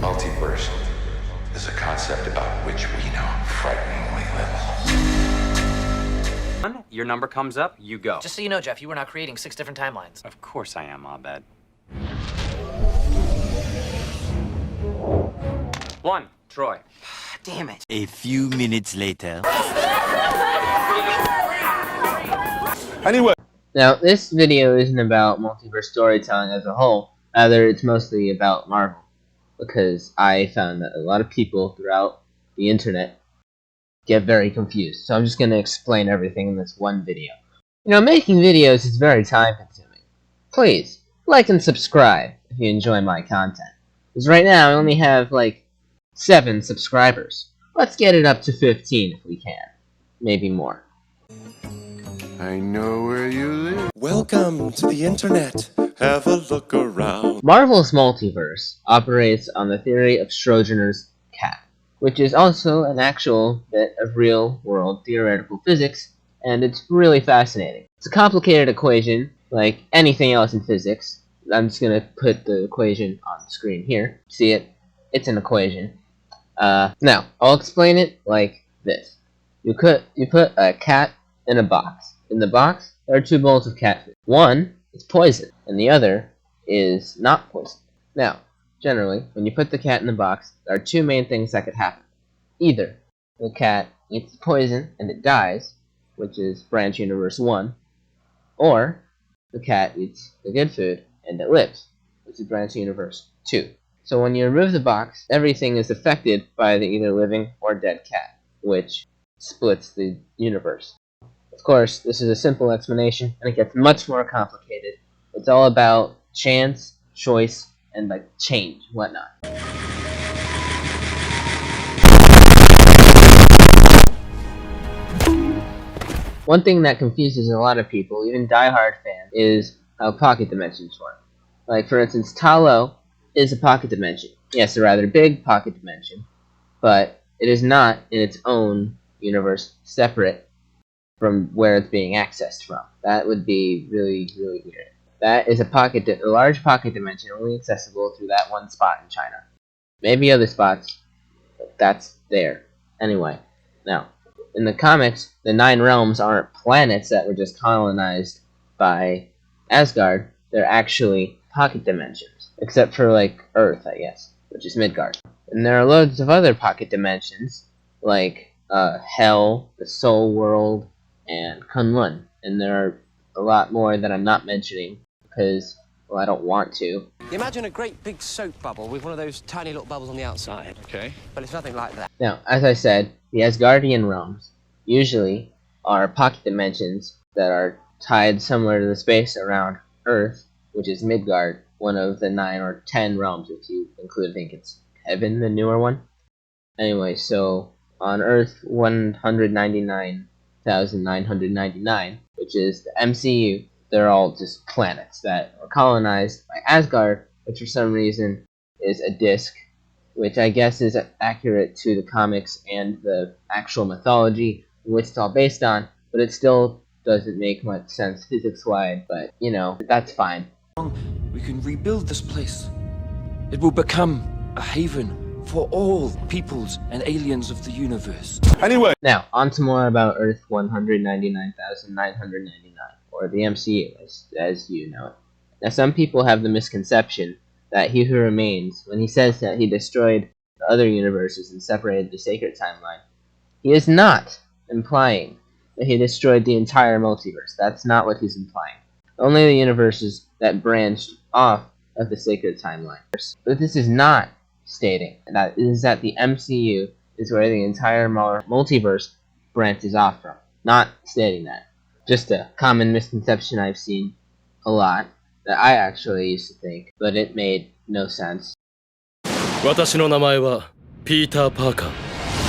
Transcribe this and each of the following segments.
Multiverse is a concept about which we know frighteningly little. Your number comes up, you go. Just so you know, Jeff, you were not creating 6 different timelines. Of course I am, Abed. 1, Troy. Damn it. A few minutes later. Anyway. Now, this video isn't about multiverse storytelling as a whole. Rather, it's mostly about Marvel. Because I found that a lot of people throughout the internet get very confused. So I'm just going to explain everything in this one video. You know, making videos is very time consuming. Please, like and subscribe if you enjoy my content. Because right now I only have like 7 subscribers. Let's get it up to 15 if we can. Maybe more. I know where you live. Welcome to the internet. Have a look around. Marvel's multiverse operates on the theory of Schrödinger's cat, which is also an actual bit of real-world theoretical physics, and it's really fascinating. It's a complicated equation, like anything else in physics. I'm just going to put the equation on the screen here. See it? It's an equation. Now, I'll explain it like this. You put a cat in a box. In the box, there are 2 bowls of cat food. One is poison, and the other is not poison. Now, generally, when you put the cat in the box, there are 2 main things that could happen. Either the cat eats the poison and it dies, which is branch universe 1, or the cat eats the good food and it lives, which is branch universe 2. So when you remove the box, everything is affected by the either living or dead cat, which splits the universe. Of course, this is a simple explanation, and it gets much more complicated. It's all about chance, choice, and like change, whatnot. One thing that confuses a lot of people, even die-hard fans, is how pocket dimensions work. Like, for instance, Talo is a pocket dimension. Yes, a rather big pocket dimension, but it is not in its own universe separate from where it's being accessed from. That would be really, really weird. That is a large pocket dimension only accessible through that one spot in China. Maybe other spots, but that's there. Anyway, now, in the comics, the 9 realms aren't planets that were just colonized by Asgard. They're actually pocket dimensions. Except for, like, Earth, I guess, which is Midgard. And there are loads of other pocket dimensions, like Hell, the Soul World, and Kunlun. And there are a lot more that I'm not mentioning because, well, I don't want to. Imagine a great big soap bubble with one of those tiny little bubbles on the outside. Okay. But it's nothing like that. Now, as I said, the Asgardian realms usually are pocket dimensions that are tied somewhere to the space around Earth, which is Midgard, one of the 9 or 10 realms if you include, I think it's Heaven, the newer one. Anyway, so on Earth 199,999, which is the MCU, they're all just planets that were colonized by Asgard, which for some reason is a disk, which I guess is accurate to the comics and the actual mythology which it's all based on, but it still doesn't make much sense physics-wise, but, you know, that's fine. We can rebuild this place. It will become a haven for all peoples and aliens of the universe. Anyway. Now, on to more about Earth 199,999, or the MCU, as you know it. Now, some people have the misconception that He Who Remains, when he says that he destroyed the other universes and separated the sacred timeline, he is not implying that he destroyed the entire multiverse. That's not what he's implying. Only the universes that branched off of the sacred timeline. But this is not stating that it is that the MCU is where the entire multiverse branches off from. Not stating that. Just a common misconception I've seen a lot that I actually used to think, but it made no sense. 私の名前はピーター・パーカー、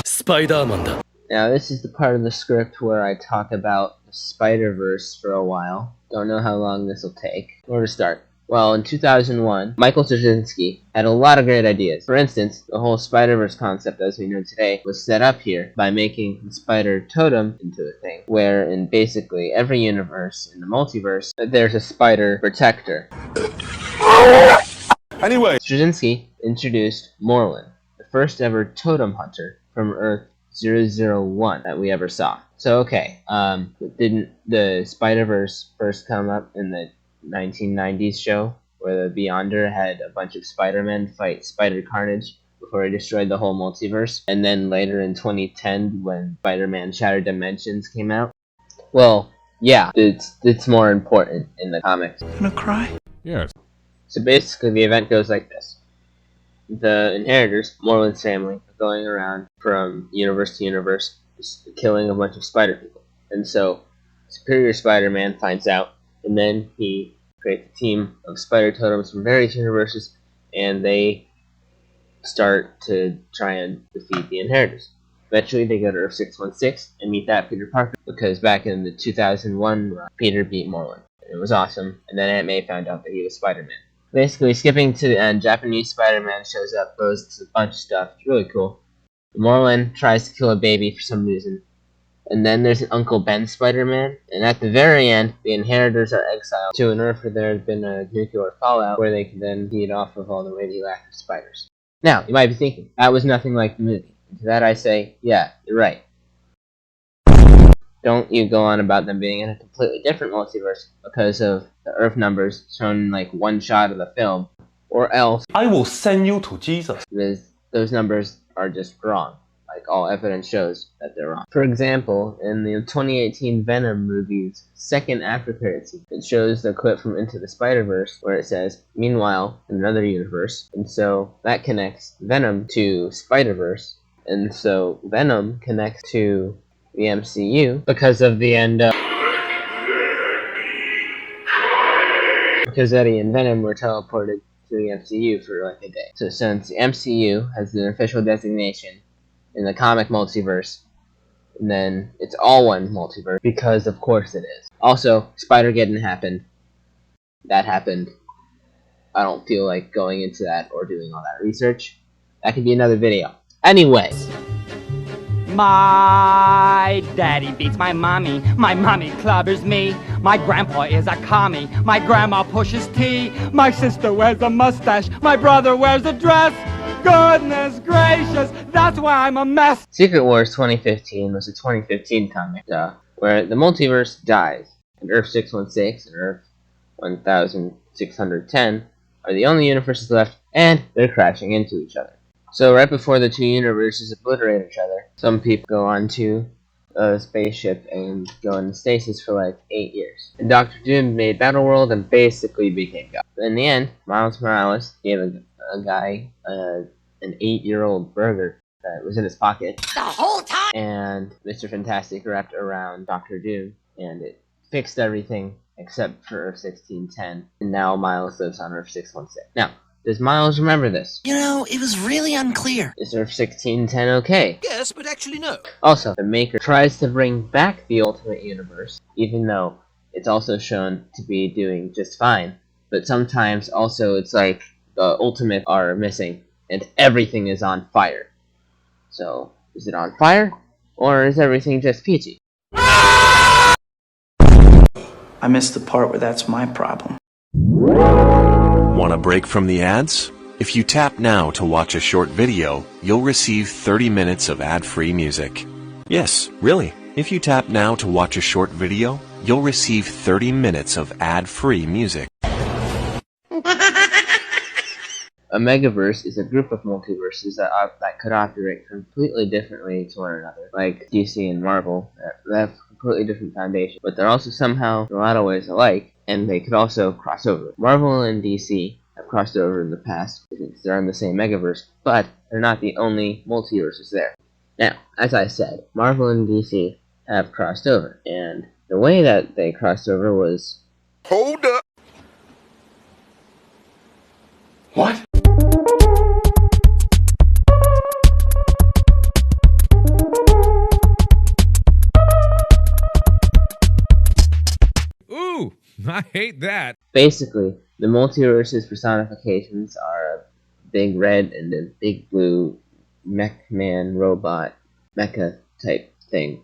スパイダーマンだ。 Now, this is the part of the script where I talk about the Spiderverse for a while. Don't know how long this will take. Where to start? Well, in 2001, Michael Straczynski had a lot of great ideas. For instance, the whole Spiderverse concept as we know today was set up here by making the spider totem into a thing, where in basically every universe in the multiverse, there's a spider protector. Anyway, Straczynski introduced Morlun, the first ever totem hunter from Earth 001 that we ever saw. So okay, didn't the Spiderverse first come up in the 1990s show where the Beyonder had a bunch of Spider-Men fight Spider Carnage before he destroyed the whole multiverse? And then later in 2010 when Spider-Man Shattered Dimensions came out? Well, yeah, it's more important in the comics. Gonna cry? Yes. So basically the event goes like this. The inheritors, Morlun's family, are going around from universe to universe, just killing a bunch of spider people. And so Superior Spider-Man finds out, and then he creates a team of spider totems from various universes, and they start to try and defeat the inheritors. Eventually they go to Earth 616 and meet that Peter Parker, because back in the 2001 run, Peter beat Morlun. It was awesome, and then Aunt May found out that he was Spider-Man. Basically, skipping to the end, Japanese Spider-Man shows up, goes a bunch of stuff. It's really cool. Morlun tries to kill a baby for some reason. And then there's an Uncle Ben Spider-Man. And at the very end, the inheritors are exiled to an Earth where there had been a nuclear fallout where they can then feed off of all the radioactive spiders. Now, you might be thinking, that was nothing like the movie. And to that I say, yeah, you're right. Don't you go on about them being in a completely different multiverse because of the Earth numbers shown in like one shot of the film, or else I will send you to Jesus. those numbers are just wrong. Like all evidence shows that they're wrong. For example, in the 2018 Venom movie's second after credit scene, it shows the clip from Into the Spiderverse where it says, "Meanwhile, in another universe," and so that connects Venom to Spiderverse, and so Venom connects to the MCU because of the end of because Eddie and Venom were teleported to the MCU for like a day. So since the MCU has an official designation in the comic multiverse, and then it's all one multiverse, because of course it is. Also, Spider-Geddon happened. That happened. I don't feel like going into that or doing all that research. That could be another video. Anyway. My daddy beats my mommy clobbers me. My grandpa is a commie, my grandma pushes tea. My sister wears a mustache, my brother wears a dress. Goodness gracious, that's why I'm a mess. Secret Wars 2015 was a 2015 comic, where the multiverse dies, and Earth 616 and Earth 1610 are the only universes left, and they're crashing into each other. So right before the two universes obliterate each other, some people go onto a spaceship and go in stasis for like 8 years. And Dr. Doom made Battleworld and basically became God. But in the end, Miles Morales gave a guy an 8-year-old burger that was in his pocket The whole time! And Mr. Fantastic wrapped around Dr. Doom, and it fixed everything except for Earth 1610. And now Miles lives on Earth 616. Now, does Miles remember this? You know, it was really unclear. Is Earth 1610 okay? Yes, but actually no. Also, the Maker tries to bring back the Ultimate Universe, even though it's also shown to be doing just fine. But sometimes also it's like the Ultimate are missing, and everything is on fire. So, is it on fire? Or is everything just peachy? I missed the part where that's my problem. Want a break from the ads? If you tap now to watch a short video, you'll receive 30 minutes of ad-free music. Yes, really. If you tap now to watch a short video, you'll receive 30 minutes of ad-free music. A megaverse is a group of multiverses that could operate completely differently to one another, like DC and Marvel. They have completely different foundations, but they're also somehow, in a lot of ways, alike, and they could also cross over. Marvel and DC have crossed over in the past because they're in the same megaverse, but they're not the only multiverses there. Now, as I said, Marvel and DC have crossed over, and the way that they crossed over was... Hold up! What? Ooh, I hate that. Basically, the multiverse's personifications are a big red and a big blue mech man robot mecha type thing.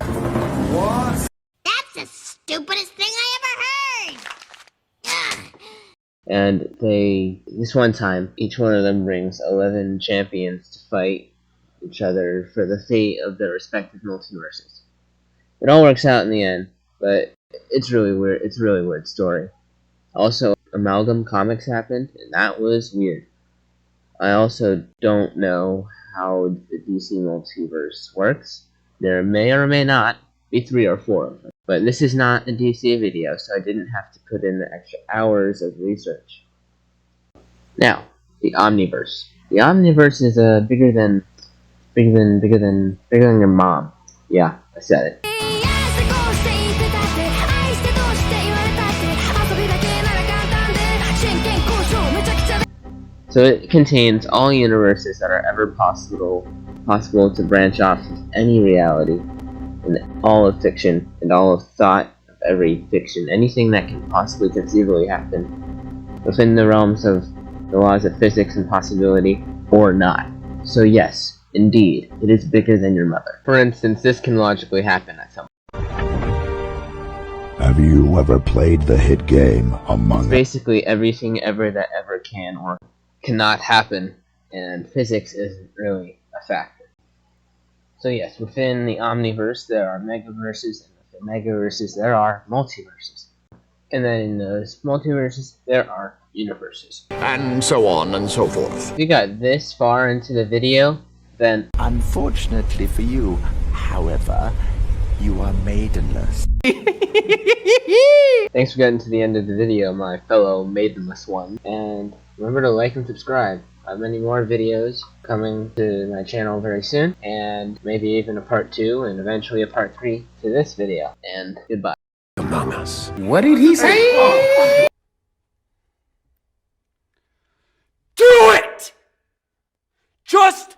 What? That's the stupidest thing I ever heard! Ugh. And this one time, each one of them brings 11 champions to fight each other for the fate of their respective multiverses. It all works out in the end, but it's really weird. It's a really weird story. Also, Amalgam Comics happened, and that was weird. I also don't know how the DC Multiverse works. There may or may not be 3 or 4 of them. But this is not a DC video, so I didn't have to put in the extra hours of research. Now, the Omniverse. The Omniverse is bigger than your mom. Yeah, I said it. So it contains all universes that are ever possible to branch off of any reality, and all of fiction, and all of thought of every fiction, anything that can possibly conceivably happen within the realms of the laws of physics and possibility, or not. So yes, indeed, it is bigger than your mother. For instance, this can logically happen at some point. Have you ever played the hit game Among Us? Basically everything ever that ever can or cannot happen, and physics isn't really a factor. So yes, within the Omniverse there are megaverses, and within megaverses there are multiverses. And then in those multiverses there are universes. And so on and so forth. If you got this far into the video, then Unfortunately for you, however, you are maidenless. thanks for getting to the end of the video, my fellow maidenless one. And remember to like and subscribe. I have many more videos coming to my channel very soon, and maybe even a part 2 and eventually a part 3 to this video. And goodbye. Among Us. What did he say? Do it! Just